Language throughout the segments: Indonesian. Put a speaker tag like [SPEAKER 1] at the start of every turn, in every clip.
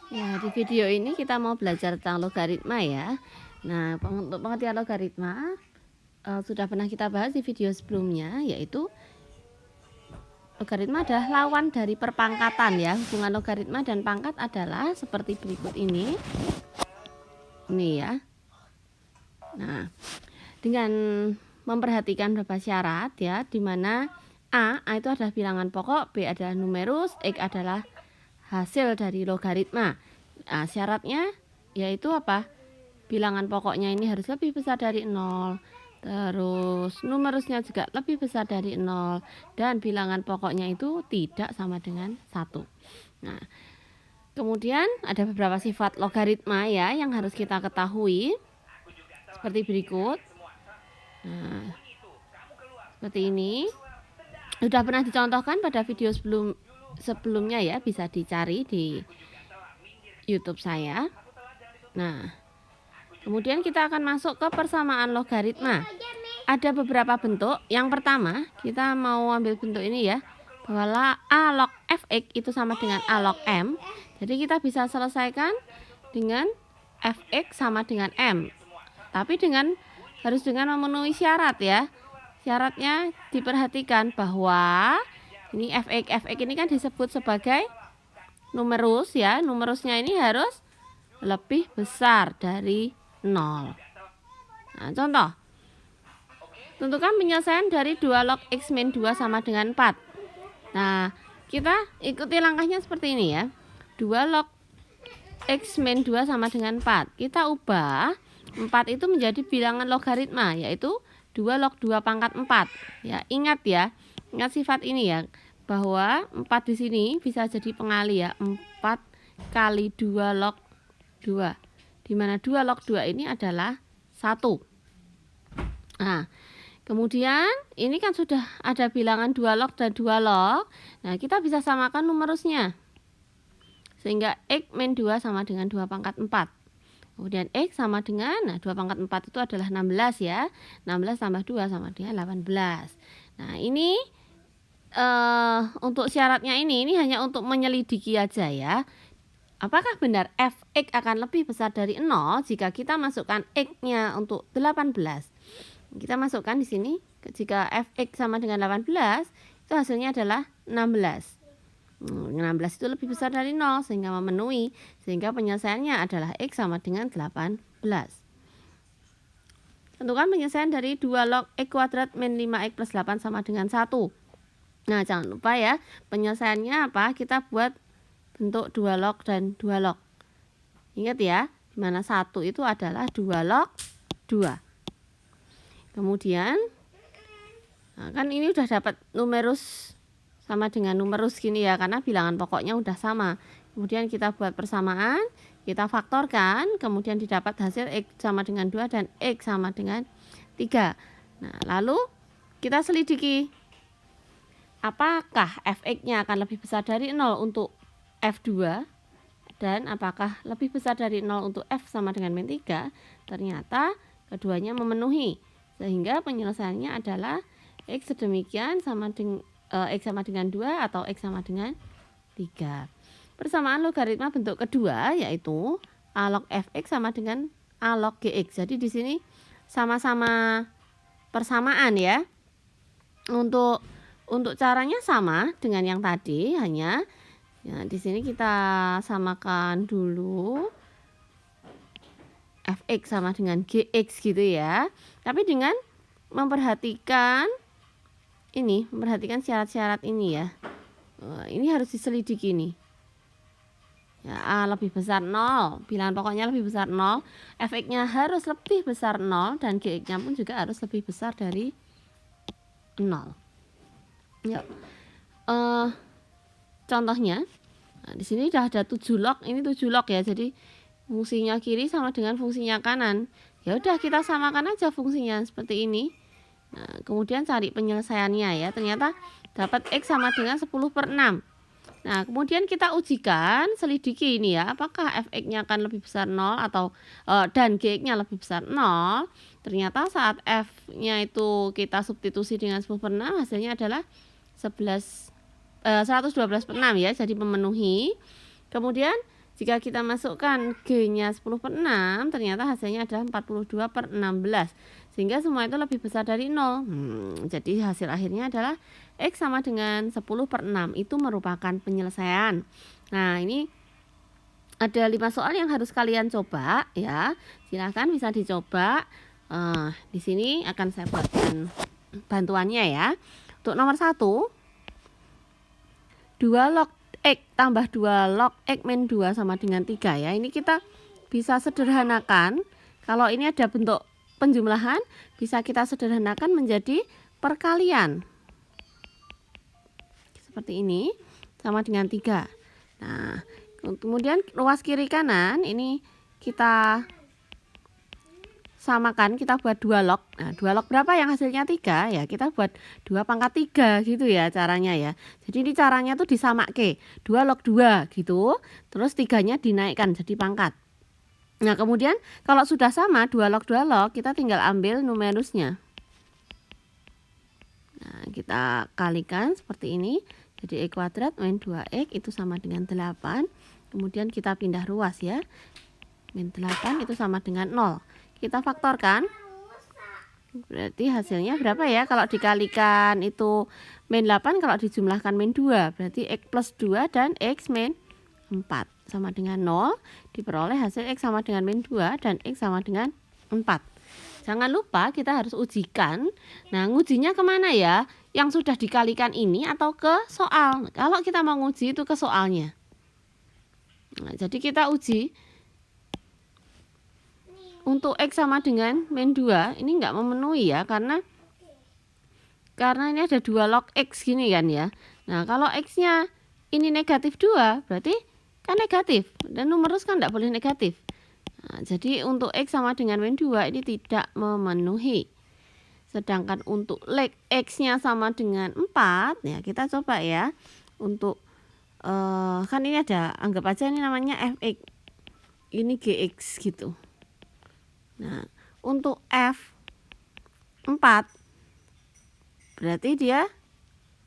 [SPEAKER 1] Ya, di video ini kita mau belajar tentang logaritma ya. Nah, untuk pengertian logaritma sudah pernah kita bahas di video sebelumnya, yaitu logaritma adalah lawan dari perpangkatan ya. Hubungan logaritma dan pangkat adalah seperti berikut ini. Ini ya. Nah, dengan memperhatikan beberapa syarat ya, di mana A itu adalah bilangan pokok, B adalah numerus, X adalah hasil dari logaritma. Nah, syaratnya yaitu apa? Bilangan pokoknya ini harus lebih besar dari 0. Terus numerusnya juga lebih besar dari 0. Dan bilangan pokoknya itu tidak sama dengan 1. Nah, kemudian ada beberapa sifat logaritma ya yang harus kita ketahui. Seperti berikut. Nah, seperti ini. Sudah pernah dicontohkan pada video sebelumnya ya, bisa dicari di YouTube saya. Nah, kemudian kita akan masuk ke persamaan logaritma. Ada beberapa bentuk. Yang pertama, kita mau ambil bentuk ini ya, bahwa A log fx itu sama dengan A log m. Jadi kita bisa selesaikan dengan fx sama dengan m. Tapi harus dengan memenuhi syarat ya. Syaratnya diperhatikan bahwa ini fx ini kan disebut sebagai numerus ya. Numerusnya ini harus lebih besar dari 0. Nah, contoh. Tentukan penyelesaian dari 2 log x min 2 sama dengan 4. Nah, kita ikuti langkahnya seperti ini ya. 2 log x min 2 sama dengan 4. Kita ubah 4 itu menjadi bilangan logaritma, yaitu 2 log 2 pangkat 4. Ya, ingat ya. Ingat sifat ini ya, bahwa 4 di sini bisa jadi pengali ya. 4 kali 2 log 2. Di mana 2 log 2 ini adalah 1. Nah, kemudian ini kan sudah ada bilangan 2 log dan 2 log. Nah, kita bisa samakan numerusnya. Sehingga x min 2 sama dengan 2 pangkat 4. Kemudian x sama dengan, 2 pangkat 4 itu adalah 16 ya. 16 tambah 2 sama dengan 18. Nah, ini untuk syaratnya ini hanya untuk menyelidiki aja ya. Apakah benar fx akan lebih besar dari 0 jika kita masukkan x-nya untuk 18? Kita masukkan di sini, jika fx sama dengan 18, itu hasilnya adalah 16. 16 itu lebih besar dari 0 sehingga memenuhi, sehingga penyelesaiannya adalah x sama dengan 18. Tentukan penyelesaian dari 2 log x kuadrat min 5x plus 8 sama dengan 1. Nah, jangan lupa ya, penyelesaiannya apa? Kita buat bentuk 2 log dan 2 log. Ingat ya, dimana 1 itu adalah 2 log 2. Kemudian, kan ini udah dapat numerus sama dengan numerus gini ya, karena bilangan pokoknya udah sama. Kemudian kita buat persamaan, kita faktorkan, kemudian didapat hasil x sama dengan 2 dan x sama dengan 3. Nah, lalu kita selidiki apakah fx-nya akan lebih besar dari 0 untuk f2 dan apakah lebih besar dari 0 untuk f sama dengan min 3. Ternyata keduanya memenuhi, sehingga penyelesaiannya adalah x sedemikian sama dengan x sama dengan 2 atau x sama dengan 3. Persamaan logaritma bentuk kedua yaitu A log fx sama dengan A log gx. Jadi di sini sama-sama persamaan ya. Untuk caranya sama dengan yang tadi, hanya ya di sini kita samakan dulu fx sama dengan gx gitu ya. Tapi dengan memperhatikan syarat-syarat ini ya. Ini harus diselidiki nih. Ya, A lebih besar 0, bilangan pokoknya lebih besar 0, fx-nya harus lebih besar 0 dan gx-nya pun juga harus lebih besar dari 0. Ya. Contohnya, di sini sudah ada 7 log, ini 7 log ya. Jadi fungsinya kiri sama dengan fungsinya kanan. Ya udah, kita samakan aja fungsinya seperti ini. Nah, kemudian cari penyelesaiannya ya. Ternyata dapat x sama dengan 10/6. Nah, kemudian kita ujikan, selidiki ini ya, apakah fx-nya akan lebih besar 0 atau dan gx-nya lebih besar 0. Ternyata saat f-nya itu kita substitusi dengan 10/6, hasilnya adalah 112/6 ya, jadi memenuhi. Kemudian Jika kita masukkan G-nya 10/6, ternyata hasilnya adalah 42/16. Sehingga semua itu lebih besar dari 0. Jadi hasil akhirnya adalah X sama dengan 10/6. Itu merupakan penyelesaian. Nah, ini ada 5 soal yang harus kalian coba ya. Silahkan bisa dicoba. Di sini akan saya buatkan bantuannya ya. Untuk nomor 1, 2 log X tambah 2 log X min 2 sama dengan 3 ya. Ini kita bisa sederhanakan. Kalau ini ada bentuk penjumlahan, bisa kita sederhanakan menjadi perkalian. Seperti ini, sama dengan 3. Nah, kemudian ruas kiri kanan ini kita samakan, kita buat 2 log. Nah, 2 log berapa yang hasilnya 3? Ya, kita buat 2 pangkat 3 gitu ya caranya ya. Jadi ini caranya tuh disamakke. 2 log 2 gitu. Terus 3-nya dinaikkan jadi pangkat. Nah, kemudian kalau sudah sama 2 log 2 log, kita tinggal ambil numerusnya. Nah, kita kalikan seperti ini. Jadi X kuadrat min 2X itu sama dengan 8. Kemudian kita pindah ruas ya. Min 8 itu sama dengan 0. Kita faktorkan. Berarti hasilnya berapa ya? Kalau dikalikan itu min 8, kalau dijumlahkan min 2. Berarti X plus 2 dan X min 4 sama dengan 0. Diperoleh hasil X sama dengan min 2 dan X sama dengan 4. Jangan lupa kita harus ujikan. Nah, ngujinya kemana ya? Yang sudah dikalikan ini atau ke soal? Kalau kita mau nguji itu ke soalnya. Nah, jadi kita uji untuk X sama dengan min 2 ini enggak memenuhi ya, karena ini ada 2 log X gini kan ya. Nah, kalau X-nya ini negatif 2 berarti kan negatif, dan numerus kan enggak boleh negatif. Nah, jadi untuk X sama dengan min 2 ini tidak memenuhi. Sedangkan untuk leg X-nya sama dengan 4, ya kita coba ya. Untuk kan ini ada, anggap aja ini namanya Fx, ini Gx gitu. Nah, untuk F4 berarti dia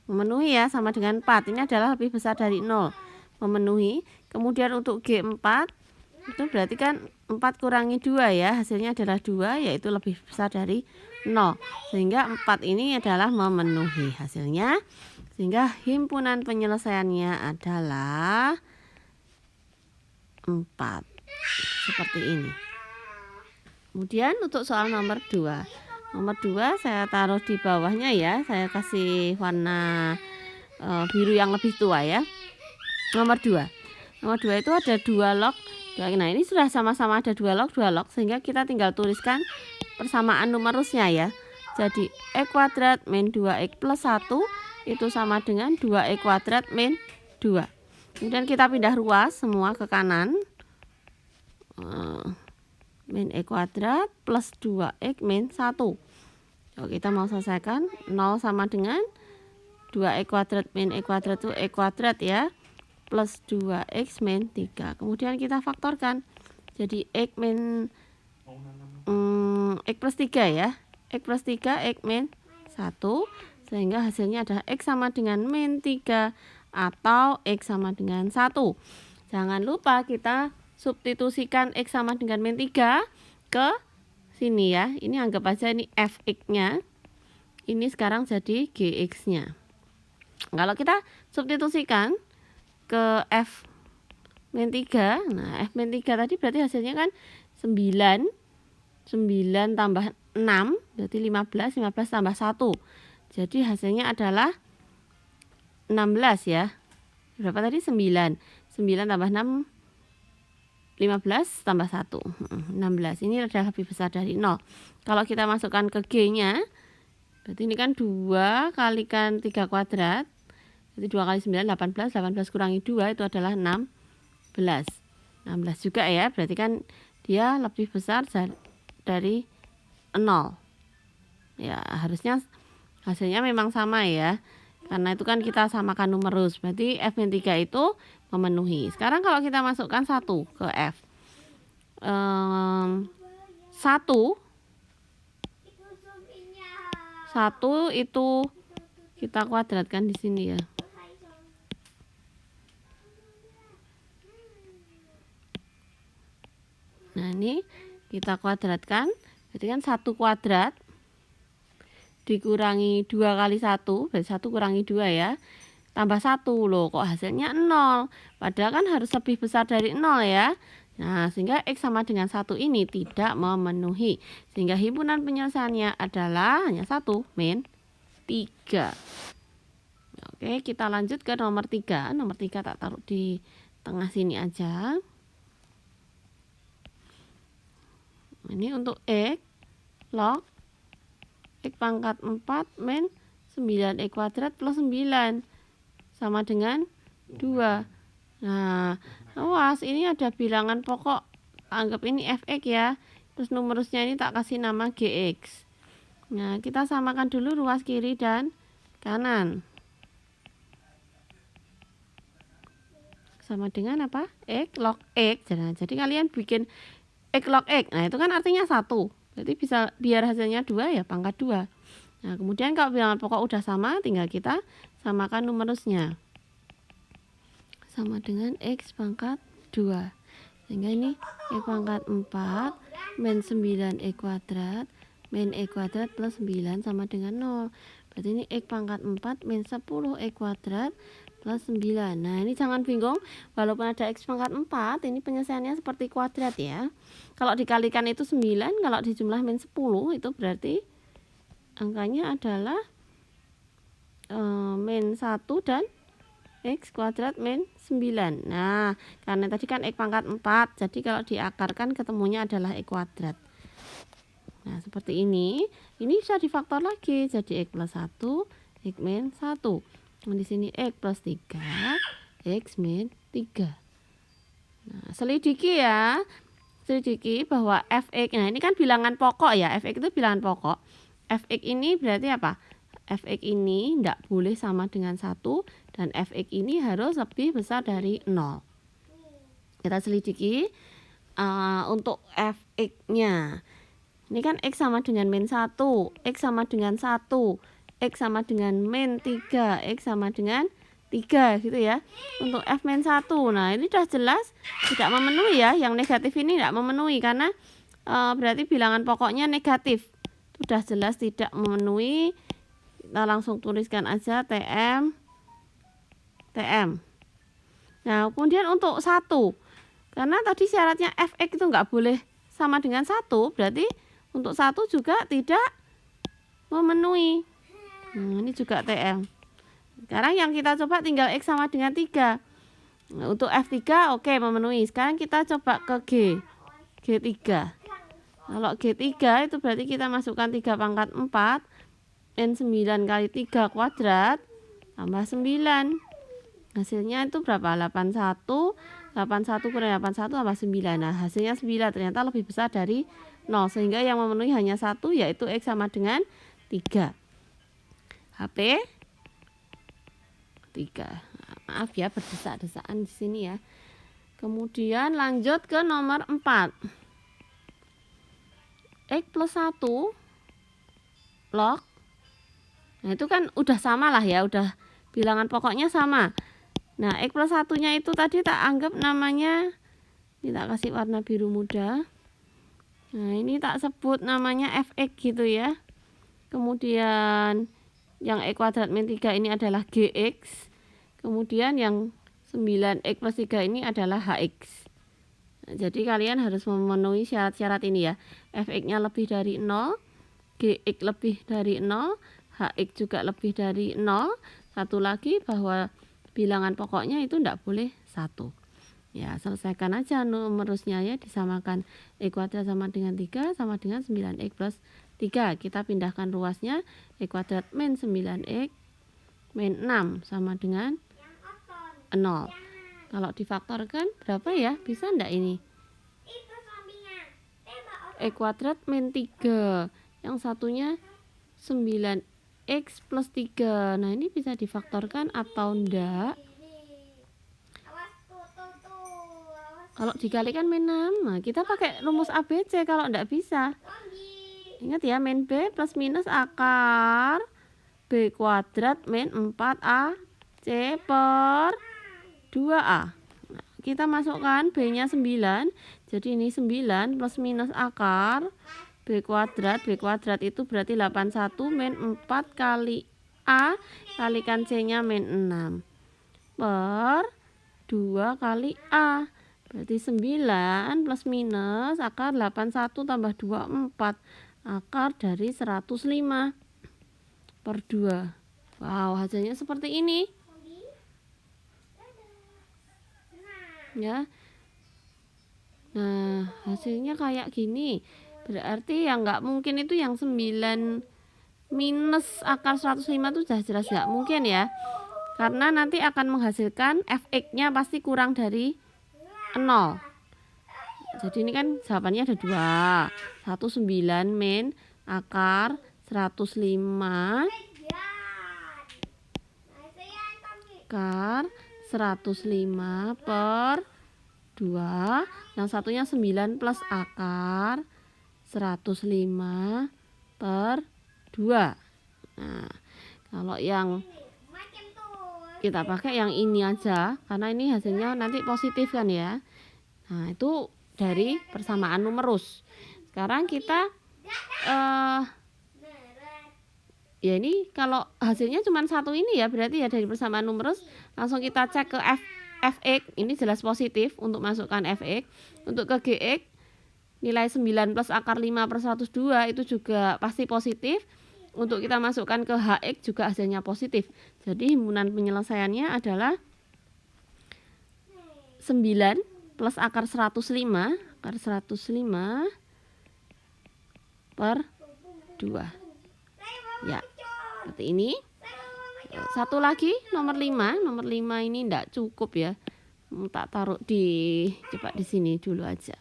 [SPEAKER 1] memenuhi ya, sama dengan 4. Ini adalah lebih besar dari 0, memenuhi. Kemudian untuk G4 itu berarti kan 4 kurangi 2 ya, hasilnya adalah 2, yaitu lebih besar dari 0. Sehingga 4 ini adalah memenuhi hasilnya. Sehingga himpunan penyelesaiannya adalah 4. Seperti ini. Kemudian untuk soal nomor 2. Nomor 2 saya taruh di bawahnya ya. Saya kasih warna biru yang lebih tua ya. Nomor 2. Nomor 2 itu ada 2 log. Nah, ini sudah sama-sama ada 2 log, 2 log, sehingga kita tinggal tuliskan persamaan numerusnya ya. Jadi X kuadrat min 2X plus 1 itu sama dengan 2X kuadrat min 2. Kemudian kita pindah ruas semua ke kanan. Min X kuadrat plus 2X min 1. Kalau kita mau selesaikan, 0 sama dengan 2X kuadrat min X kuadrat itu X kuadrat ya, plus 2X min 3. Kemudian kita faktorkan. Jadi X min X plus 3 ya. X plus 3 X min 1. Sehingga hasilnya adalah X sama dengan min 3 atau X sama dengan 1. Jangan lupa kita substitusikan X sama dengan min 3 ke sini ya. Ini anggap aja ini Fx-nya. Ini sekarang jadi Gx-nya. Kalau kita substitusikan ke F min 3. Nah, F min 3 tadi berarti hasilnya kan 9. 9 tambah 6 berarti 15. 15 tambah 1. Jadi hasilnya adalah 16 ya. Berapa tadi? 9. 9 tambah 6 15 tambah 1 16. Ini adalah lebih besar dari 0. Kalau kita masukkan ke G-nya, berarti ini kan 2 kalikan 3 kuadrat. Jadi 2 kali 9 18. 18 kurangi 2 itu adalah 16. 16 juga ya. Berarti kan dia lebih besar dari 0. Ya, harusnya hasilnya memang sama ya. Karena itu kan kita samakan numerus. Berarti F min 3 itu memenuhi. Sekarang kalau kita masukkan 1 ke F. 1 itu kita kuadratkan di sini ya. ini kita kuadratkan. Berarti kan 1 kuadrat dikurangi 2 kali 1, berarti 1 kurangi 2 ya. Tambah 1 loh, kok hasilnya 0. Padahal kan harus lebih besar dari 0 ya. Nah, sehingga X sama dengan 1 ini tidak memenuhi. Sehingga himpunan penyelesaiannya adalah hanya 1 min 3. Oke, kita lanjut ke nomor 3. Nomor 3 tak taruh di tengah sini aja. Ini untuk X log X pangkat 4 min 9X kuadrat plus 9 sama dengan 2. Nah, awas, ini ada bilangan pokok, anggap ini fx ya. Terus numerusnya ini tak kasih nama gx. Nah, kita samakan dulu ruas kiri dan kanan. Sama dengan apa? X log X. Nah, jadi kalian bikin X log X. Nah, itu kan artinya 1. Berarti bisa biar hasilnya 2 ya pangkat 2. Nah, kemudian kalau bilangan pokok udah sama, tinggal kita samakan numerusnya. Sama dengan X pangkat 2. Sehingga ini X pangkat 4 min 9X kuadrat min X kuadrat plus 9 sama dengan 0. Berarti ini X pangkat 4 min 10X kuadrat plus 9. Nah, ini jangan bingung, walaupun ada X pangkat 4, ini penyelesaiannya seperti kuadrat ya. Kalau dikalikan itu 9, kalau dijumlah min 10, itu berarti angkanya adalah min 1 dan X kuadrat min 9. Nah, karena tadi kan X pangkat 4, jadi kalau diakarkan ketemunya adalah X kuadrat. Nah, seperti ini. Ini bisa difaktor lagi, jadi X plus 1, X min 1. Di sini X plus 3, X min 3. Nah, selidiki ya. Selidiki bahwa fx, nah ini kan bilangan pokok ya. Fx itu bilangan pokok. Fx ini berarti apa? Fx ini tidak boleh sama dengan 1 dan fx ini harus lebih besar dari 0. Kita selidiki untuk fx-nya. Ini kan x sama dengan min 1, x sama dengan 1, x sama dengan min 3, x sama dengan 3 gitu ya. Untuk f min 1, nah ini sudah jelas tidak memenuhi ya. Yang negatif ini tidak memenuhi karena berarti bilangan pokoknya negatif. Sudah jelas tidak memenuhi. Kita langsung tuliskan aja TM. Nah, kemudian untuk 1, karena tadi syaratnya fx itu nggak boleh sama dengan 1, berarti untuk 1 juga tidak memenuhi. Ini juga TM. Sekarang yang kita coba tinggal X sama dengan 3. Nah, untuk F3 oke, memenuhi. Sekarang kita coba ke G3. Kalau G3 itu berarti kita masukkan 3 pangkat 4 min 9 kali 3 kuadrat tambah 9. Hasilnya itu berapa? 81. 81 kurang 81 tambah 9. Nah, hasilnya 9, ternyata lebih besar dari 0. Sehingga yang memenuhi hanya 1, yaitu X sama dengan 3. HP 3. Maaf ya, berdesak-desakan di sini ya. Kemudian lanjut ke nomor 4. X plus 1 log. Nah, itu kan udah sama lah ya, udah bilangan pokoknya sama. Nah, X plus 1-nya itu tadi tak anggap namanya, ini tak kasih warna biru muda. Nah, ini tak sebut namanya fx gitu ya. Kemudian yang X kuadrat min 3 ini adalah gx. Kemudian yang 9x plus 3 ini adalah hx. Nah, jadi kalian harus memenuhi syarat-syarat ini ya. Fx-nya lebih dari 0, gx lebih dari 0, hx juga lebih dari 0. Satu lagi bahwa bilangan pokoknya itu tidak boleh 1. Ya, selesaikan aja numerusnya ya, disamakan X kuadrat sama dengan 3 sama dengan 9x plus 3. Kita pindahkan ruasnya, X kuadrat min 9x min 6 sama dengan 0. Kalau difaktorkan berapa ya? Bisa enggak ini? X kuadrat min 3. Yang satunya 9x plus 3. Nah, ini bisa difaktorkan atau enggak? Kalau dikalikan min 6, nah kita pakai rumus ABC kalau enggak bisa. Ingat ya, min B plus minus akar B kuadrat min 4AC per 2A. Nah, kita masukkan B-nya 9. Jadi ini 9 plus minus akar B kuadrat. B kuadrat itu berarti 81 min 4 kali A kalikan C-nya min 6 per 2 kali A. Berarti 9 plus minus akar 81 tambah 24. Akar dari 105 per 2. Wow, hasilnya seperti ini. Ya. Nah, hasilnya kayak gini. Berarti yang nggak mungkin itu yang 9 minus akar 105 itu sudah jelas nggak mungkin ya. Karena nanti akan menghasilkan fx-nya pasti kurang dari 0. Jadi ini kan jawabannya ada 2. 9 min akar 105 akar 105 per 2. Yang satunya 9 plus akar 105 per 2. Nah, kalau yang kita pakai yang ini aja, karena ini hasilnya nanti positif kan ya. Nah, itu dari persamaan numerus. Sekarang kita ya ini kalau hasilnya cuma satu ini ya, berarti ya dari persamaan numerus langsung kita cek ke fx. Ini jelas positif untuk masukkan fx. Untuk ke gx nilai 9 plus akar 5 per 102 itu juga pasti positif. Untuk kita masukkan ke hx juga hasilnya positif. Jadi himpunan penyelesaiannya adalah 9 plus akar 105 per 2. Ya, seperti ini. Satu lagi nomor 5. Nomor 5 ini enggak cukup ya. Tak taruh coba di sini dulu aja.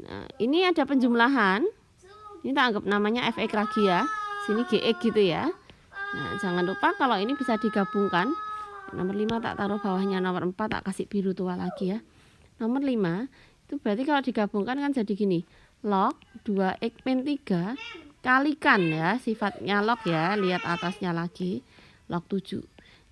[SPEAKER 1] Nah, ini ada penjumlahan. Ini tak anggap namanya fx lagi ya. Sini gx gitu ya. Nah, jangan lupa kalau ini bisa digabungkan. Nomor 5 tak taruh bawahnya nomor 4, tak kasih biru tua lagi ya. Nomor 5 itu berarti kalau digabungkan kan jadi gini. Log 2x min 3 kalikan ya, sifatnya log ya, lihat atasnya lagi, log 7.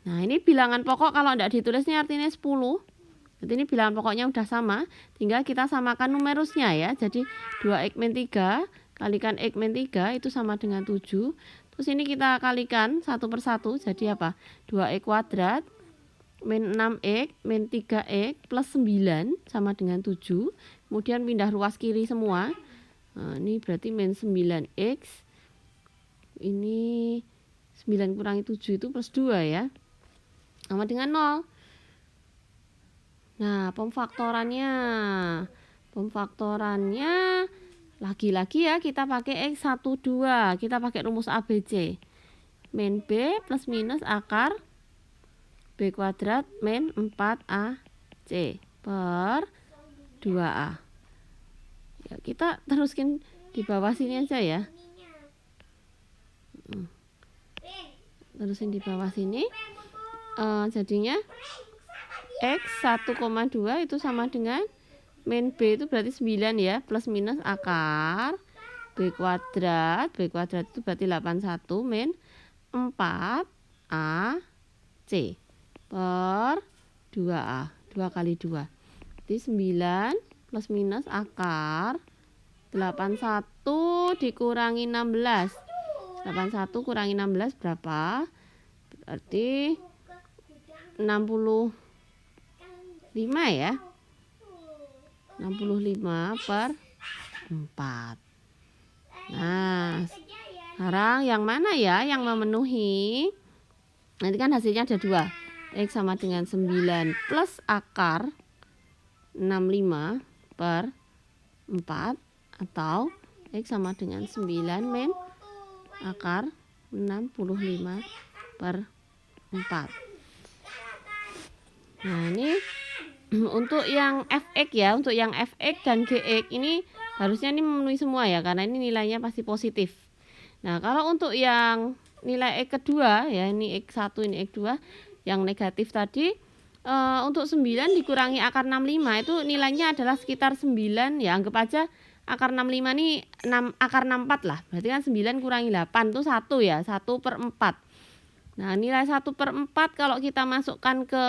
[SPEAKER 1] Nah, ini bilangan pokok kalau tidak ditulisnya artinya 10. Berarti ini bilangan pokoknya udah sama, tinggal kita samakan numerusnya ya. Jadi 2x min 3 kalikan x min 3 itu sama dengan 7. Terus ini kita kalikan satu per satu, jadi apa? 2x kuadrat min 6x min 3x plus 9 sama dengan 7. Kemudian pindah ruas kiri semua. Nah, ini berarti min 9x. Ini 9 kurangi 7 itu plus 2 ya. Sama dengan 0. Nah, pemfaktorannya lagi-lagi ya kita pakai x 1 2. Kita pakai rumus ABC. Min B plus minus akar B kuadrat min 4AC per 2A. Ya, kita teruskan di bawah sini aja ya. Terusin di bawah sini. Jadinya x 1,2 itu sama dengan min B itu berarti 9 ya, plus minus akar B kuadrat itu berarti 81 min 4AC per 2A. 2 kali 2 jadi 9 plus minus akar 81 dikurangi 16. 81 kurangi 16 berapa? Berarti 65 ya. 65 per 4. Nah, sekarang yang mana ya yang memenuhi? Nanti kan hasilnya ada 2. X sama dengan 9 plus akar 65 per 4 atau X sama dengan 9 min akar 65 per 4. Nah, ini untuk yang fx ya, untuk yang fx dan gx ini harusnya ini memenuhi semua ya, karena ini nilainya pasti positif. Nah, kalau untuk yang nilai x kedua ya, ini x1 ini x2 yang negatif tadi, untuk 9 dikurangi akar 65 itu nilainya adalah sekitar 9 ya, anggap aja akar 65 ini akar 64 lah, berarti kan 9 kurangi 8 itu 1 ya, 1 per 4. Nah, nilai 1/4 kalau kita masukkan ke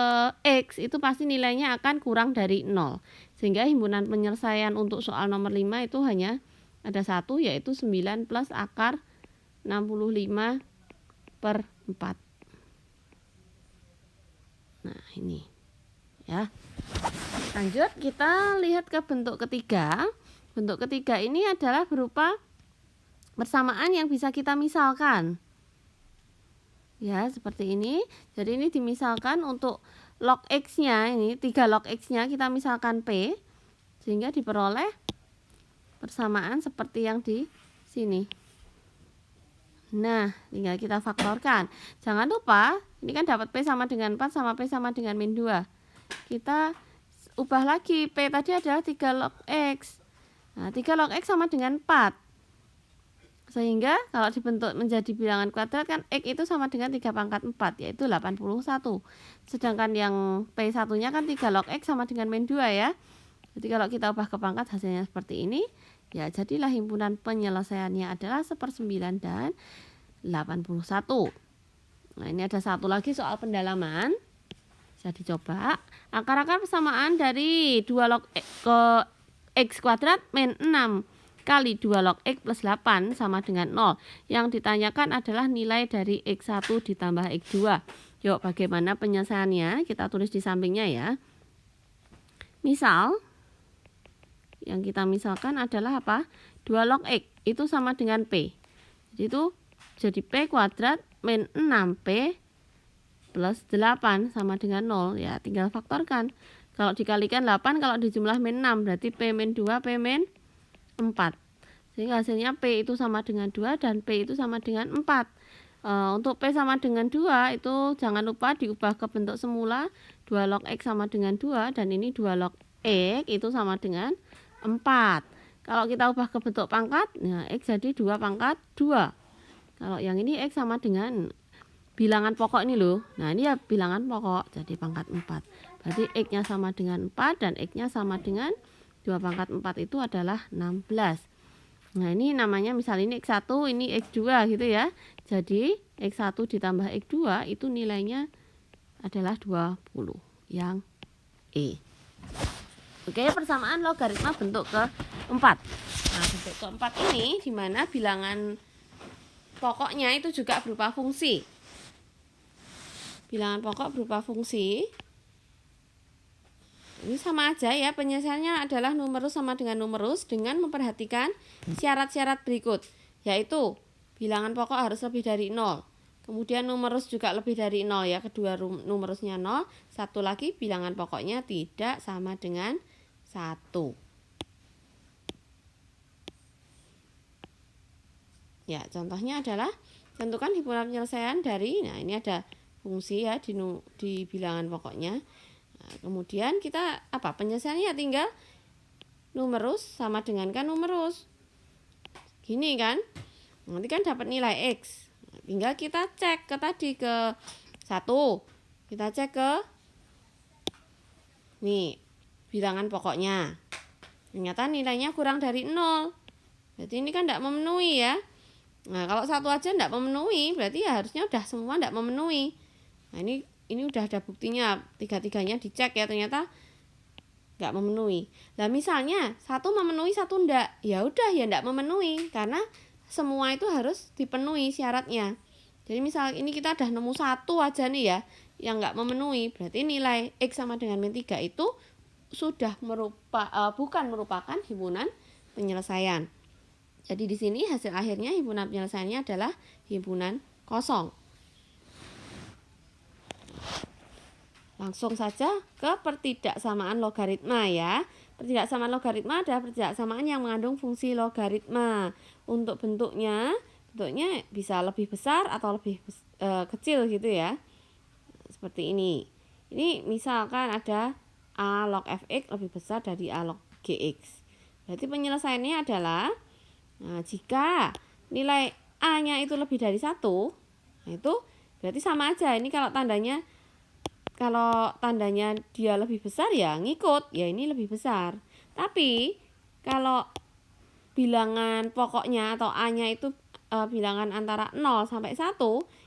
[SPEAKER 1] X itu pasti nilainya akan kurang dari 0. Sehingga himpunan penyelesaian untuk soal nomor 5 itu hanya ada satu, yaitu 9 plus akar 65/4. Nah, ini ya. Lanjut, kita lihat ke bentuk ketiga. Bentuk ketiga ini adalah berupa persamaan yang bisa kita misalkan. Ya, seperti ini. Jadi ini dimisalkan untuk log X-nya, ini 3 log X-nya kita misalkan P, sehingga diperoleh persamaan seperti yang di sini. Nah, tinggal kita faktorkan. Jangan lupa, ini kan dapat P sama dengan 4 sama P sama dengan min 2. Kita ubah lagi, P tadi adalah 3 log X. Nah, 3 log X sama dengan 4. Sehingga kalau dibentuk menjadi bilangan kuadrat kan X itu sama dengan 3/4, yaitu 81. Sedangkan yang P1-nya kan 3 log X sama dengan min 2 ya. Jadi kalau kita ubah ke pangkat hasilnya seperti ini. Ya, jadilah himpunan penyelesaiannya adalah 1/9 dan 81. Nah, ini ada satu lagi soal pendalaman. Bisa dicoba. Akar-akar persamaan dari 2 log ke X kuadrat min 6 kali 2 log X plus 8 sama dengan 0. Yang ditanyakan adalah nilai dari X1 ditambah X2. Yuk, bagaimana penyelesaiannya? Kita tulis di sampingnya ya. Misal, yang kita misalkan adalah apa? 2 log X itu sama dengan P. Jadi P kuadrat min 6P plus 8 sama dengan 0. Ya, tinggal faktorkan. Kalau dikalikan 8, kalau dijumlah min 6, berarti P min 2, P min 4. Sehingga hasilnya P itu sama dengan 2 dan P itu sama dengan 4. Untuk P sama dengan 2 itu jangan lupa diubah ke bentuk semula. 2 log X sama dengan 2 dan ini 2 log X itu sama dengan 4. Kalau kita ubah ke bentuk pangkat, nah X jadi 2/2. Kalau yang ini X sama dengan bilangan pokok ini loh. Nah, ini ya bilangan pokok, jadi pangkat 4. Berarti X-nya sama dengan 4 dan X-nya sama dengan 2/4 itu adalah 16. Nah, ini namanya misal ini X1, ini X2 gitu ya. Jadi X1 ditambah X2 itu nilainya adalah 20, yang E. Oke, persamaan logaritma bentuk keempat. Nah, bentuk keempat ini di mana bilangan pokoknya itu juga berupa fungsi. Bilangan pokok berupa fungsi. Ini sama aja ya, penyelesaiannya adalah numerus sama dengan numerus dengan memperhatikan syarat-syarat berikut, yaitu bilangan pokok harus lebih dari 0. Kemudian numerus juga lebih dari 0 ya, kedua numerusnya 0. Satu lagi bilangan pokoknya tidak sama dengan 1. Ya, contohnya adalah tentukan himpunan penyelesaian dari, nah ini ada fungsi ya di bilangan pokoknya. Nah, kemudian kita penyelesaiannya tinggal numerus sama dengan kan numerus. Gini kan. Nanti kan dapat nilai X. Nah, tinggal kita cek ke 1. Kita cek ke nih bilangan pokoknya. Ternyata nilainya kurang dari 0. Berarti ini kan tidak memenuhi ya. Nah, kalau 1 aja tidak memenuhi, berarti ya harusnya udah semua tidak memenuhi. Nah, ini udah ada buktinya, 3-tiganya dicek ya, ternyata nggak memenuhi. Nah, misalnya 1 memenuhi, 1 enggak, ya udah ya enggak memenuhi karena semua itu harus dipenuhi syaratnya. Jadi misal ini kita udah nemu 1 aja nih ya yang nggak memenuhi, berarti nilai X sama dengan min 3 itu sudah bukan merupakan himpunan penyelesaian. Jadi di sini hasil akhirnya himpunan penyelesaiannya adalah himpunan kosong. Langsung saja ke pertidaksamaan logaritma ya. Pertidaksamaan logaritma adalah pertidaksamaan yang mengandung fungsi logaritma. Untuk bentuknya bisa lebih besar atau lebih kecil gitu ya. Seperti ini. Ini misalkan ada A log fx lebih besar dari A log gx. Berarti penyelesaiannya adalah, nah, jika nilai A-nya itu lebih dari 1, nah itu berarti sama aja. Ini kalau tandanya dia lebih besar ya ngikut, ya ini lebih besar. Tapi kalau bilangan pokoknya atau A-nya itu bilangan antara 0 sampai 1,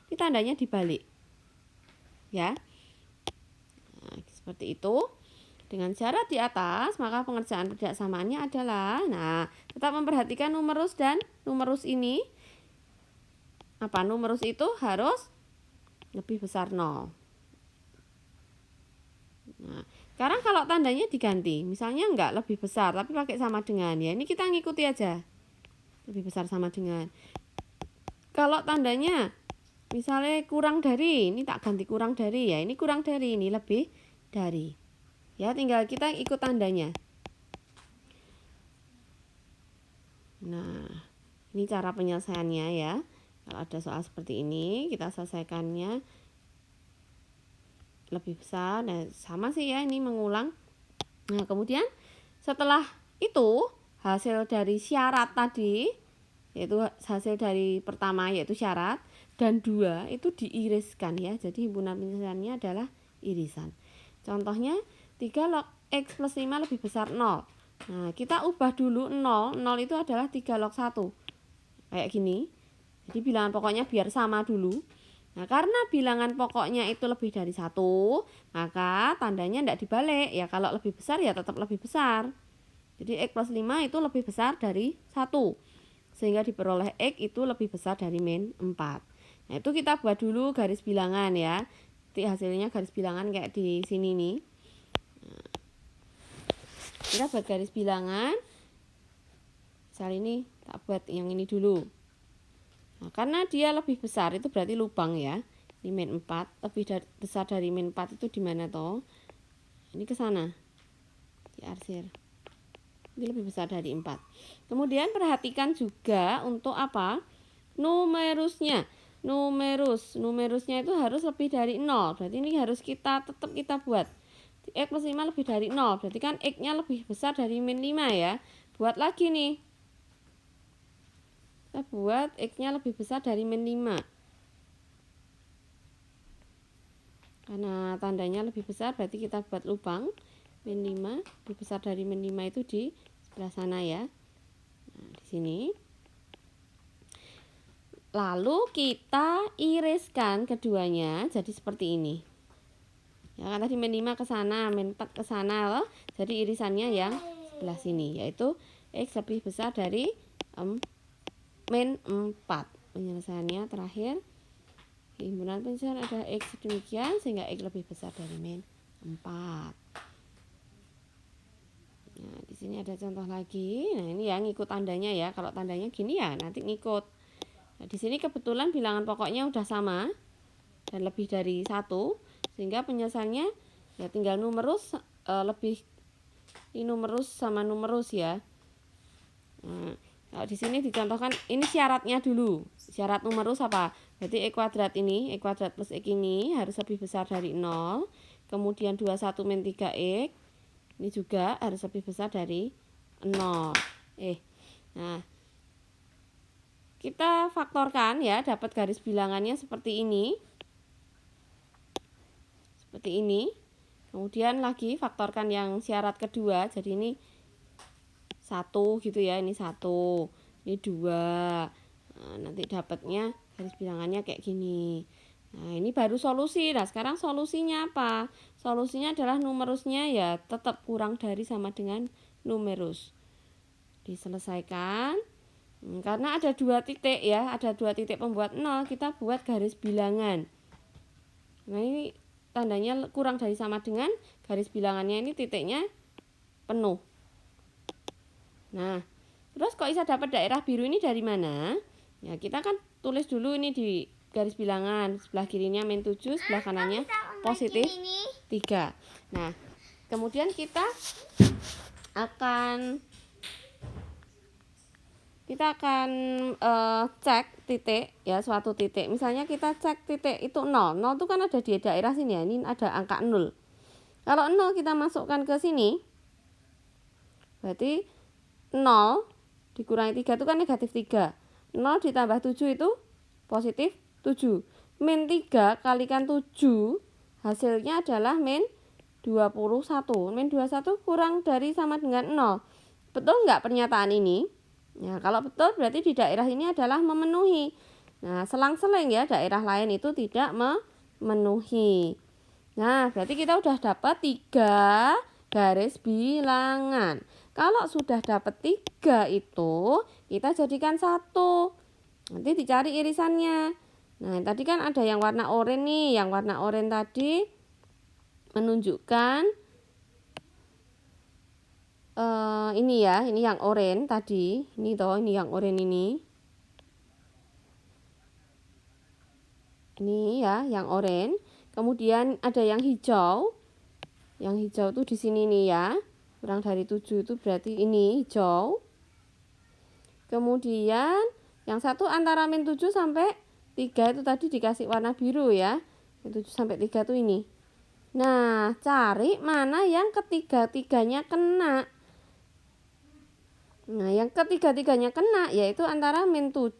[SPEAKER 1] ini tandanya dibalik. Ya. Nah, seperti itu. Dengan syarat di atas, maka pengerjaan perjaksamaannya adalah, nah, tetap memperhatikan numerus dan numerus ini. Apa? Numerus itu harus lebih besar 0. Nah, sekarang kalau tandanya diganti, misalnya enggak lebih besar, tapi pakai sama dengan, ya ini kita ngikuti aja. Lebih besar sama dengan. Kalau tandanya, misalnya kurang dari, ini tak ganti kurang dari, ya ini kurang dari, ini lebih dari. Ya, tinggal kita ikut tandanya. Nah, ini cara penyelesaiannya ya. Kalau ada soal seperti ini, kita selesaikannya lebih besar. Nah, sama sih ya, ini mengulang. Nah, kemudian setelah itu, hasil dari syarat tadi, yaitu hasil dari pertama yaitu syarat, dan 2 itu diiriskan ya. Jadi himpunan penyelesaiannya adalah irisan. Contohnya, 3 log X plus 5 lebih besar 0. Nah, kita ubah dulu 0. 0 itu adalah 3 log 1. Kayak gini. Jadi bilangan pokoknya biar sama dulu. Nah, karena bilangan pokoknya itu lebih dari 1, maka tandanya tidak dibalik. Ya, kalau lebih besar ya tetap lebih besar. Jadi X plus 5 itu lebih besar dari 1. Sehingga diperoleh X itu lebih besar dari min 4. Nah, itu kita buat dulu garis bilangan ya. Nanti hasilnya garis bilangan kayak di sini nih. Kita buat garis bilangan. Misal ini tak buat yang ini dulu. Nah, karena dia lebih besar itu berarti lubang ya. Ini min 4, lebih besar dari min 4 itu di mana toh? Ini ke sana. Diarsir. Ini lebih besar dari 4. Kemudian perhatikan juga untuk apa? Numerusnya. Numerusnya itu harus lebih dari 0. Berarti ini harus tetap kita buat. X plus 5 lebih dari 0. Berarti kan X-nya lebih besar dari min 5 ya. Buat lagi nih. Kita buat X-nya lebih besar dari min 5. Karena tandanya lebih besar, berarti kita buat lubang. Min 5, lebih besar dari min 5 itu di sebelah sana ya. Nah, di sini. Lalu kita iriskan keduanya jadi seperti ini. Ya kan tadi min 5 ke sana, min 4 ke sana loh. Jadi irisannya yang sebelah sini, yaitu X lebih besar dari min 4. Penyelesaiannya terakhir, himpunan penyelesaian ada X demikian sehingga X lebih besar dari min 4. Nah, di sini ada contoh lagi. Nah, ini yang ngikut tandanya ya. Kalau tandanya gini ya nanti ngikut. Nah, di sini kebetulan bilangan pokoknya udah sama dan lebih dari 1, sehingga penyelesaiannya ya tinggal numerus lebih ini numerus sama numerus ya. Nah, kalau di sini dicontohkan ini syaratnya dulu. Syarat numerus apa? Berarti X kuadrat ini, X kuadrat plus X ini harus lebih besar dari 0. Kemudian 21 min 3X ini juga harus lebih besar dari 0. Nah, kita faktorkan ya, dapat garis bilangannya seperti ini. Seperti ini. Kemudian lagi faktorkan yang syarat kedua. Jadi ini 1 gitu ya, ini 1. Ini 2. Nah, nanti dapatnya garis bilangannya kayak gini. Nah, ini baru solusi. Nah, sekarang solusinya apa? Solusinya adalah numerusnya ya tetap kurang dari sama dengan numerus. Diselesaikan. Karena ada 2 titik ya, ada 2 titik pembuat 0, kita buat garis bilangan. Nah, ini tandanya kurang dari sama dengan, garis bilangannya ini titiknya penuh. Nah, terus kok bisa dapat daerah biru ini dari mana? Ya, kita kan tulis dulu ini di garis bilangan. Sebelah kirinya min 7, sebelah kanannya positif 3. Nah, kemudian kita akan cek titik ya, suatu titik. Misalnya kita cek titik itu 0. 0 itu kan ada di daerah sini ya. Ini ada angka 0. Kalau 0 kita masukkan ke sini, berarti 0 dikurangi 3 itu kan negatif 3. 0 ditambah 7 itu positif 7. Min 3 kalikan 7 hasilnya adalah min 21. Min 21 kurang dari sama dengan 0. Betul nggak pernyataan ini? Ya, kalau betul berarti di daerah ini adalah memenuhi. Nah, selang-seling ya, daerah lain itu tidak memenuhi. Nah, berarti kita udah dapat 3 garis bilangan. Kalau sudah dapat 3 itu, kita jadikan 1. Nanti dicari irisannya. Nah, tadi kan ada yang warna oranye nih. Yang warna oranye tadi menunjukkan ini ya, ini yang oranye tadi. Ini toh, ini yang oranye ini. Ini ya, yang oranye. Kemudian ada yang hijau. Yang hijau tuh di sini nih ya. Kurang dari 7 itu berarti ini hijau. Kemudian yang satu antara min 7 sampai 3 itu tadi dikasih warna biru ya. 7 sampai 3 tuh ini. Nah, cari mana yang ketiga-tiganya kena. Nah, yang ketiga-tiganya kena yaitu antara min 7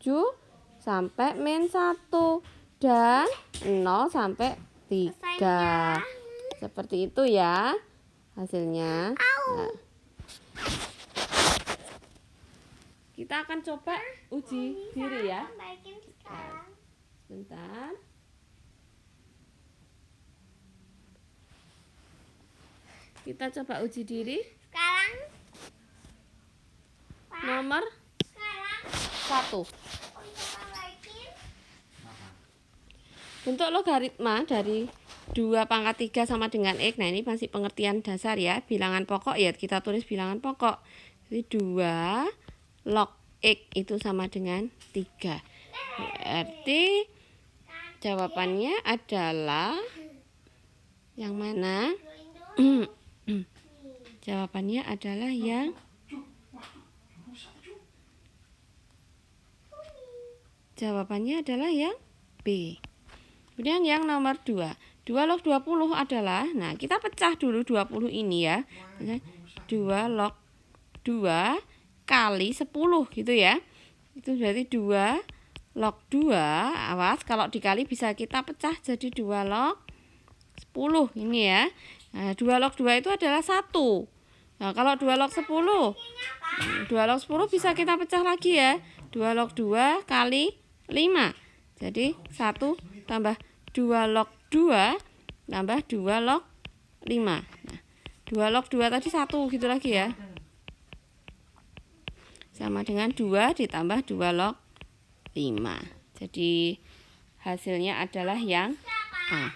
[SPEAKER 1] sampai min 1 dan 0 sampai 3. Seperti itu ya hasilnya. Nah, kita akan coba uji diri ya. Sebentar. Kita coba uji diri.
[SPEAKER 2] Sekarang
[SPEAKER 1] Nomor 1. Bentuk logaritma dari 2 pangkat 3 sama dengan X. Nah, ini masih pengertian dasar ya. Bilangan pokok ya, kita tulis bilangan pokok. Jadi 2 log X itu sama dengan 3. Berarti jawabannya adalah yang mana? Jawabannya adalah yang B. Kemudian yang nomor 2. 2 log 20 adalah, nah kita pecah dulu 20 ini ya. 2 log 2 kali 10 gitu ya. Itu berarti 2 log 2. Awas kalau dikali bisa kita pecah jadi 2 log 10 ini ya. Nah, 2 log 2 itu adalah 1. Nah, kalau 2 log 10, 2 log 10 bisa kita pecah lagi ya. 2 log 2 kali 5. Jadi 1 tambah 2 log 2 tambah 2 log 5. Nah, 2 log 2 tadi 1 gitu lagi ya. Sama dengan 2 ditambah 2 log 5. Jadi hasilnya adalah yang A.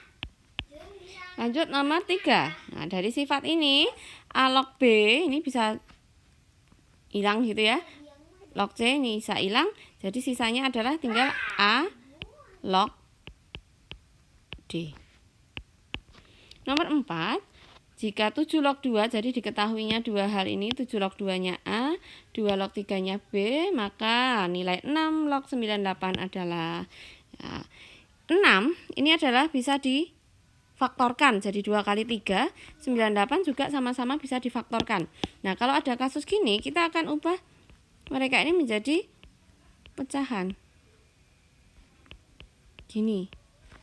[SPEAKER 1] Lanjut nomor 3. Nah, dari sifat ini A log B ini bisa hilang gitu ya. Log C ini bisa hilang. Jadi sisanya adalah tinggal A log D. Nomor 4. Jika 7 log 2, jadi diketahuinya 2 hal ini, 7 log 2-nya A, 2 log 3-nya B, maka nilai 6 log 98 adalah ya, 6 ini adalah bisa difaktorkan. Jadi 2 kali 3, 98 juga sama-sama bisa difaktorkan. Nah, kalau ada kasus gini, kita akan ubah mereka ini menjadi pecahan. Gini.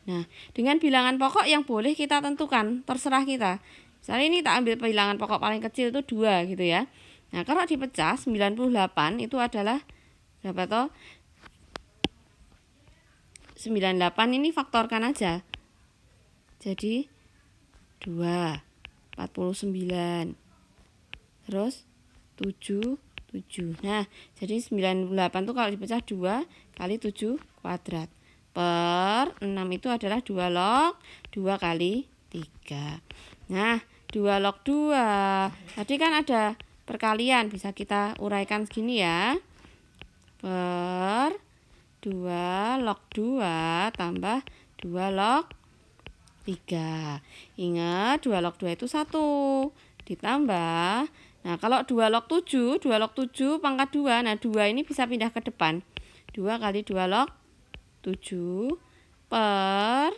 [SPEAKER 1] Nah, dengan bilangan pokok yang boleh kita tentukan, terserah kita. Misalnya ini tak ambil bilangan pokok paling kecil itu 2 gitu ya. Nah, kalau dipecah 98 itu adalah berapa toh? 98 ini faktorkan aja. Jadi 2, 49. Terus 7, 7. Nah, jadi 98 itu kalau dipecah 2 kali 7 kuadrat. Per 6 itu adalah 2 log 2 kali 3. Nah, 2 log 2. Tadi kan ada perkalian, bisa kita uraikan segini ya. Per 2 log 2 tambah 2 log 3. Ingat 2 log 2 itu 1. Ditambah. Nah, kalau 2 log 7, 2 log 7 pangkat 2. Nah, 2 ini bisa pindah ke depan. 2 kali 2 log 7 per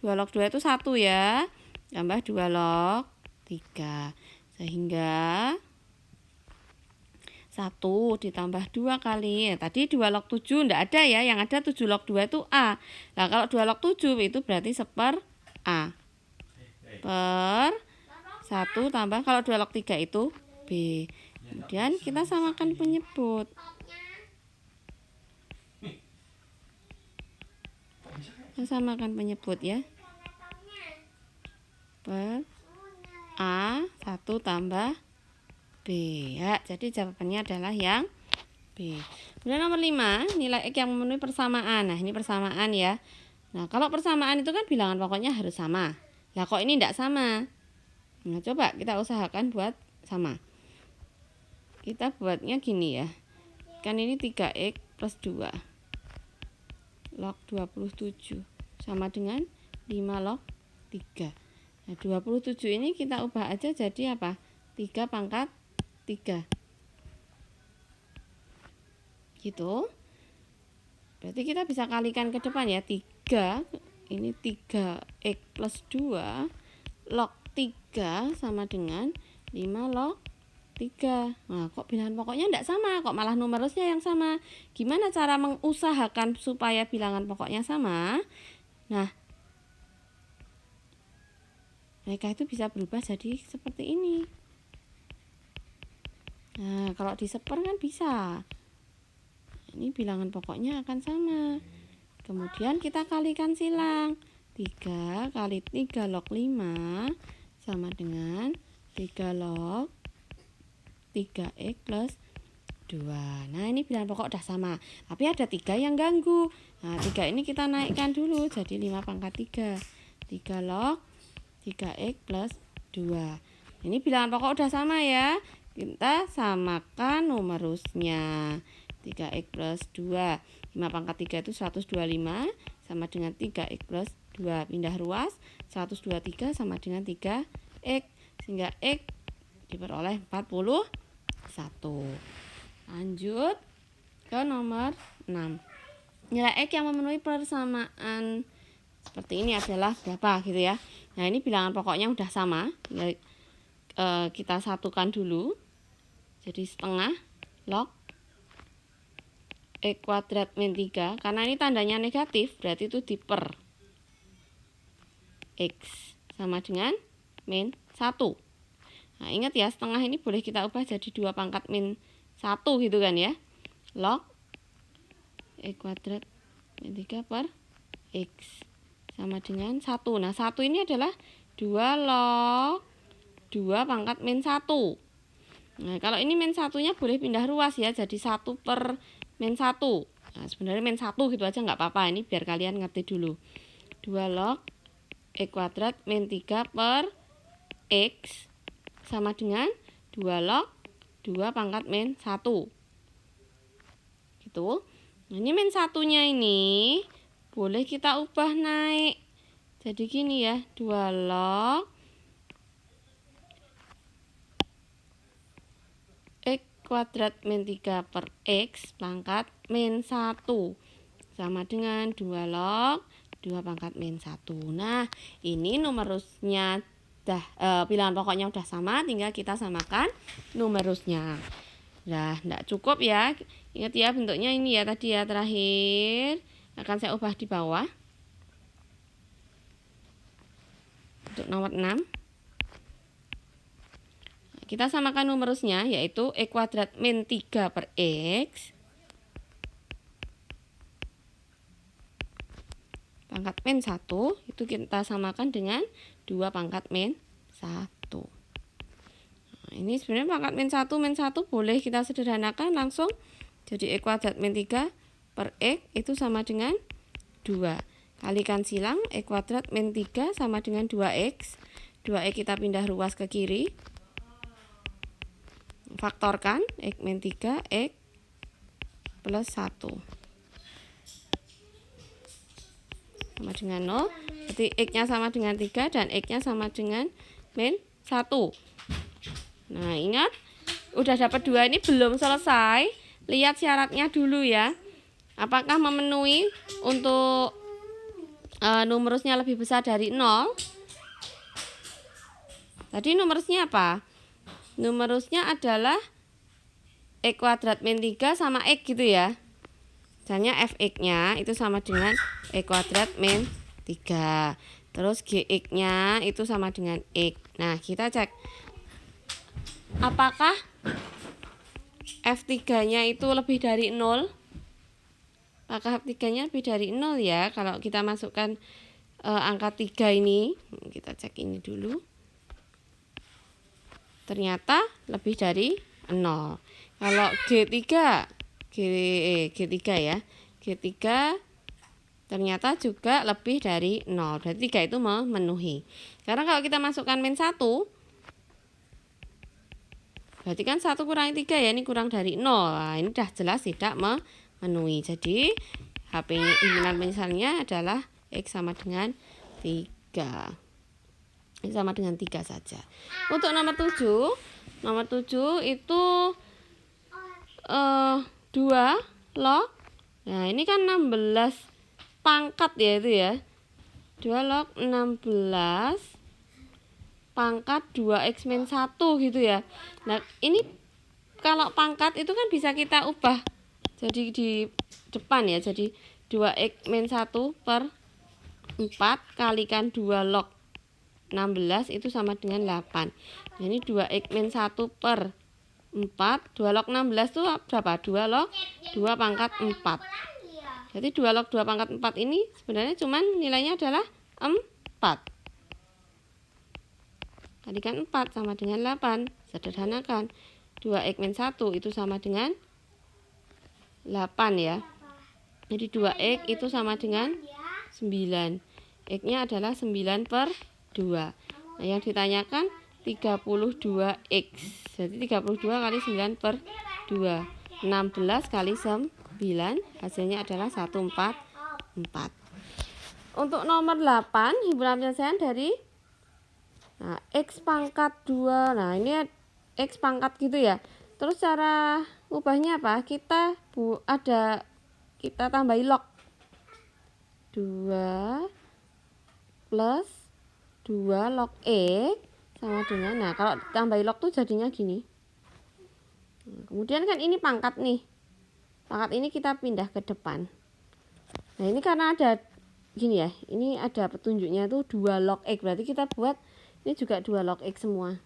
[SPEAKER 1] 2 log 2 itu 1 ya. Tambah 2 log 3. Sehingga 1 ditambah 2 kali. Tadi 2 log 7 enggak ada ya. Yang ada 7 log 2 itu A. Nah, kalau 2 log 7 itu berarti seper A. Per 1 tambah kalau 2 log 3 itu B. Kemudian kita samakan penyebut. Kita samakan penyebut ya. Per A 1 tambah B. Ya, jadi jawabannya adalah yang B. Kemudian nomor 5, nilai X yang memenuhi persamaan. Nah, ini persamaan ya. Nah, kalau persamaan itu kan bilangan pokoknya harus sama. Lah kok ini tidak sama? Nah, coba kita usahakan buat sama. Kita buatnya gini ya. Kan ini 3X plus 2 log 27 sama dengan 5 log 3. Nah, 27 ini kita ubah aja jadi apa? 3 pangkat 3. Gitu. Berarti kita bisa kalikan ke depan ya. 3, ini 3X plus 2 log 3 sama dengan 5 log 3. Nah, kok bilangan pokoknya tidak sama, kok malah numerusnya yang sama. Gimana cara mengusahakan supaya bilangan pokoknya sama? Nah, mereka itu bisa berubah jadi seperti ini. Nah, kalau diseper kan bisa. Ini bilangan pokoknya akan sama. Kemudian kita kalikan silang. 3 kali 3 log 5 sama dengan 3 log 3X plus 2. Nah, ini bilangan pokok udah sama. Tapi ada 3 yang ganggu. Nah, 3 ini kita naikkan dulu jadi 5 pangkat 3. 3 log 3X plus 2. Ini bilangan pokok udah sama ya. Kita samakan numerusnya. 3X plus 2. 5 pangkat 3 itu 125 sama dengan 3X plus 2. Pindah ruas, 123 sama dengan 3X. Sehingga X diperoleh 41. Lanjut ke nomor 6. Nilai X yang memenuhi persamaan seperti ini adalah berapa gitu ya. Nah, ini bilangan pokoknya udah sama. Kita satukan dulu. Jadi setengah log X kuadrat min 3. Karena ini tandanya negatif, berarti itu diper X sama dengan min 1. Nah, ingat ya, setengah ini boleh kita ubah jadi 2 pangkat min 1 gitu kan ya. Log X kuadrat min 3 per X sama dengan 1. Nah, 1 ini adalah 2 log 2 pangkat min 1. Nah, kalau ini min 1-nya boleh pindah ruas ya, jadi 1 per min 1. Nah, sebenarnya min 1 gitu aja nggak apa-apa, ini biar kalian ngerti dulu. 2 log X kuadrat min 3 per X sama dengan 2 log 2 pangkat min 1. Gitu. Nah, ini min 1-nya ini boleh kita ubah naik. Jadi gini ya, 2 log X kuadrat min 3 per X pangkat min 1 sama dengan 2 log 2 pangkat min 1. Nah, ini numerusnya bilangan pokoknya udah sama, tinggal kita samakan numerusnya. Nah, enggak cukup ya. Ingat ya, bentuknya ini ya tadi ya, terakhir akan saya ubah di bawah. Untuk nomor 6. Kita samakan numerusnya, yaitu X kuadrat min 3 per X pangkat min 1 itu kita samakan dengan 2 pangkat min 1. Nah, ini sebenarnya pangkat min 1 boleh kita sederhanakan langsung jadi X kuadrat min 3 per X itu sama dengan 2. Kalikan silang, X kuadrat min 3 sama dengan 2X. 2X kita pindah ruas ke kiri. Faktorkan, X min 3, X plus 1. Sama dengan 0. Jadi X-nya sama dengan 3 dan X-nya sama dengan min 1. Nah, ingat, udah dapat 2 ini belum selesai. Lihat syaratnya dulu ya. Apakah memenuhi untuk numerusnya lebih besar dari 0? Tadi numerusnya apa? Numerusnya adalah X kuadrat min 3 sama X gitu ya. Misalnya fx-nya itu sama dengan X kuadrat min 3. Terus gx-nya itu sama dengan X. Nah, kita cek apakah f3-nya itu lebih dari 0? apakah 3-nya lebih dari 0 ya. Kalau kita masukkan angka 3 ini, kita cek ini dulu. Ternyata lebih dari 0. Kalau G3 ya. G3 ternyata juga lebih dari 0. Berarti 3 itu memenuhi. Karena kalau kita masukkan min 1, berarti kan 1 kurangi 3 ya, ini kurang dari 0. Nah, ini udah jelas tidak memenuhi. Jadi HP-nya himpunan penyesalnya adalah X sama dengan 3. X sama dengan 3 saja. Untuk nomor 7 itu 2 log. Nah, ini kan 16 pangkat ya itu ya. 2 log 16 pangkat 2x min 1 gitu ya. Nah, ini kalau pangkat itu kan bisa kita ubah jadi di depan ya. Jadi 2x min 1 per 4 kalikan 2 log 16 itu sama dengan 8. Ini 2x min 1 per 4. 2 log 16 itu berapa? 2 log 2 pangkat 4. Jadi 2 log 2 pangkat 4 ini sebenarnya cuman nilainya adalah 4. Kalikan 4 sama dengan 8. Sederhanakan. 2x min 1 itu sama dengan 8 ya. Jadi 2x itu sama dengan 9. X-nya adalah 9 per 2. Nah, yang ditanyakan 32x. Jadi 32 kali 9 per 2. 16 kali 9. Hasilnya adalah 144. Untuk nomor 8, himpunan penyelesaian dari X pangkat 2. Nah, ini X pangkat gitu ya. Terus cara ubahnya apa? Kita tambahi log 2 plus 2 log X sama dengan, nah kalau tambahi log tuh jadinya gini. Kemudian kan ini pangkat nih. Pangkat ini kita pindah ke depan. Nah, ini karena ada gini ya. Ini ada petunjuknya tuh 2 log X. Berarti kita buat ini juga 2 log X semua.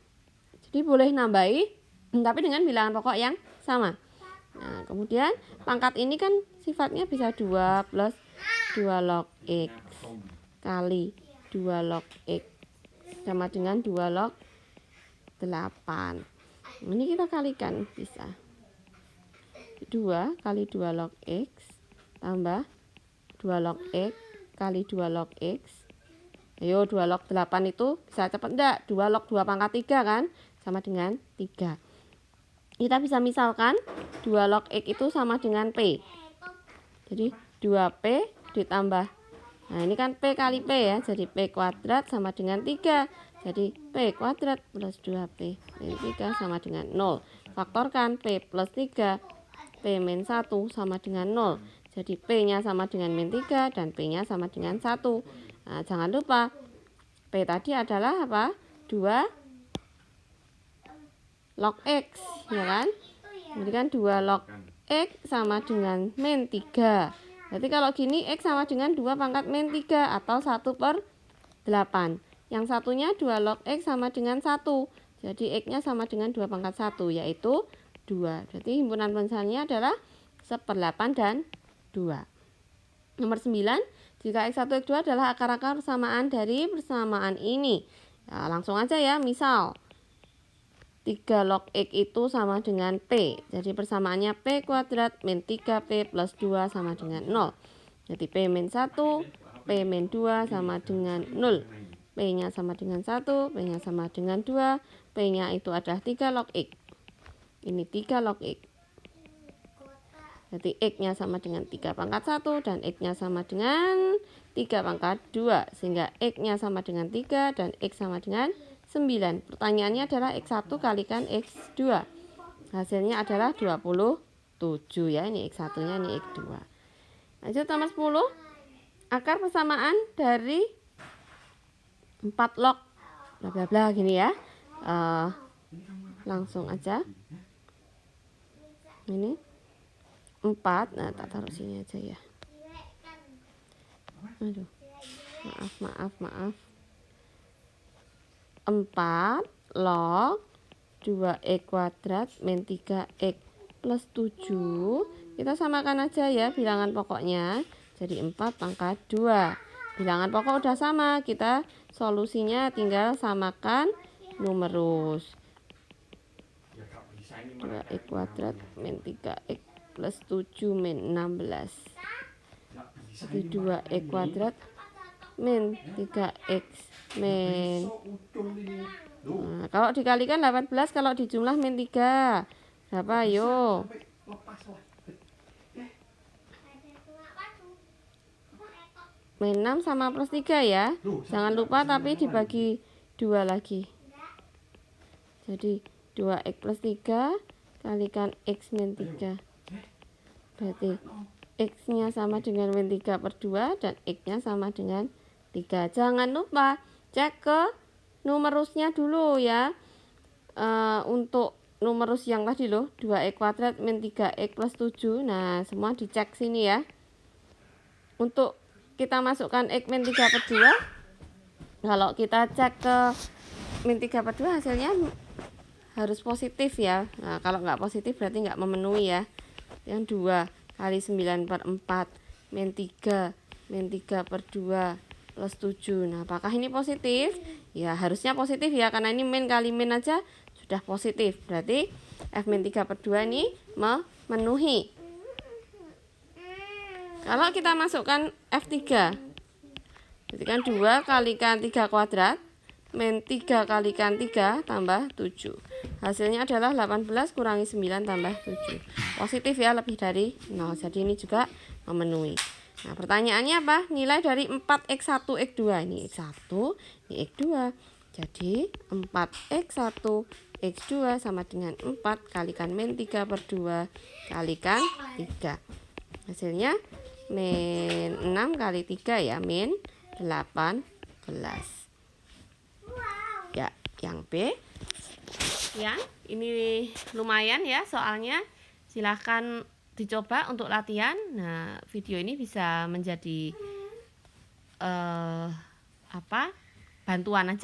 [SPEAKER 1] Jadi boleh nambahi tapi dengan bilangan pokok yang sama. Nah, kemudian pangkat ini kan sifatnya bisa 2 plus 2 log X kali 2 log X sama dengan 2 log 8. Ini kita kalikan bisa. 2 kali 2 log X tambah 2 log X kali 2 log X. Ayo 2 log 8 itu bisa cepat enggak? 2 log 2 pangkat 3 kan? Sama dengan 3. Kita bisa misalkan 2 log X itu sama dengan P. Jadi 2P ditambah. Nah, ini kan P kali P ya. Jadi P kuadrat sama dengan 3. Jadi P kuadrat plus 2P min 3 sama dengan 0. Faktorkan P plus 3. P min 1 sama dengan 0. Jadi P-nya sama dengan min 3 dan P-nya sama dengan 1. Nah, jangan lupa P tadi adalah apa? 2 log X, ya kan? Jadi kan 2 log X sama dengan min 3. Berarti kalau gini X sama dengan 2 pangkat min 3 atau 1 per 8. Yang satunya 2 log X sama dengan 1. Jadi X-nya sama dengan 2 pangkat 1, yaitu 2. Berarti himpunan penyesalnya adalah 1/8 dan 2. Nomor 9, jika X1, X2 adalah akar-akar persamaan dari persamaan ini. Ya, langsung aja ya, misal 3 log X itu sama dengan P. Jadi persamaannya P kuadrat min 3P plus 2 sama dengan 0. Jadi P min 1, P min 2 sama dengan 0. P-nya sama dengan 1, P-nya sama dengan 2. P-nya itu adalah 3 log X. Ini 3 log X. Jadi X-nya sama dengan 3 pangkat 1 dan X-nya sama dengan 3 pangkat 2. Sehingga X-nya sama dengan 3 dan X sama dengan 9. Pertanyaannya adalah X1 kalikan X2. Hasilnya adalah 27 ya. Ini X1-nya, ini X2. Lanjut nomor 10. Akar persamaan dari 4 log bla bla bla gini ya. Langsung aja. Ini 4. Nah, tak taruh sini aja ya. Aduh. Maaf. 4 log 2x kuadrat min 3x plus 7. Kita samakan aja ya bilangan pokoknya. Jadi 4 pangkat 2. Bilangan pokok udah sama. Kita solusinya tinggal samakan numerus. 2x kuadrat min 3x plus 7 min 16. Jadi 2x kuadrat min 3x min. Nah, kalau dikalikan 18, kalau dijumlah min 3. Berapa? Ayo. Min 6 sama plus 3 ya. Jangan lupa tapi dibagi 2 lagi. Jadi 2x plus 3 kalikan x min 3. Berarti x-nya sama dengan min 3 per 2 dan x-nya sama dengan 3. Jangan lupa cek ke numerusnya dulu ya. Untuk numerus yang tadi loh, 2x kuadrat min 3x plus 7. Nah, semua dicek sini ya. Untuk kita masukkan x min 3 per 2. Kalau kita cek ke min 3 per 2 hasilnya harus positif ya. Nah, kalau nggak positif berarti nggak memenuhi ya. Yang 2 kali 9 per 4 min 3 per 2 plus 7. Nah, apakah ini positif? Ya, harusnya positif ya, karena ini min kali min aja sudah positif. Berarti F min 3 per 2 ini memenuhi. Kalau kita masukkan F3, berarti kan 2 kalikan 3 kuadrat min 3 kalikan 3 tambah 7. Hasilnya adalah 18 kurangi 9 tambah 7. Positif ya, lebih dari 0. Jadi ini juga memenuhi. Nah, pertanyaannya apa? Nilai dari 4x1, x2. Ini x1, ini x2. Jadi 4x1, x2 sama dengan 4 kalikan min 3 per 2 kalikan 3. Hasilnya min 6 kali 3 ya, min 18. Ya, yang B. Ya, ini lumayan ya soalnya. Silahkan dicoba untuk latihan. Nah, video ini bisa menjadi bantuan aja.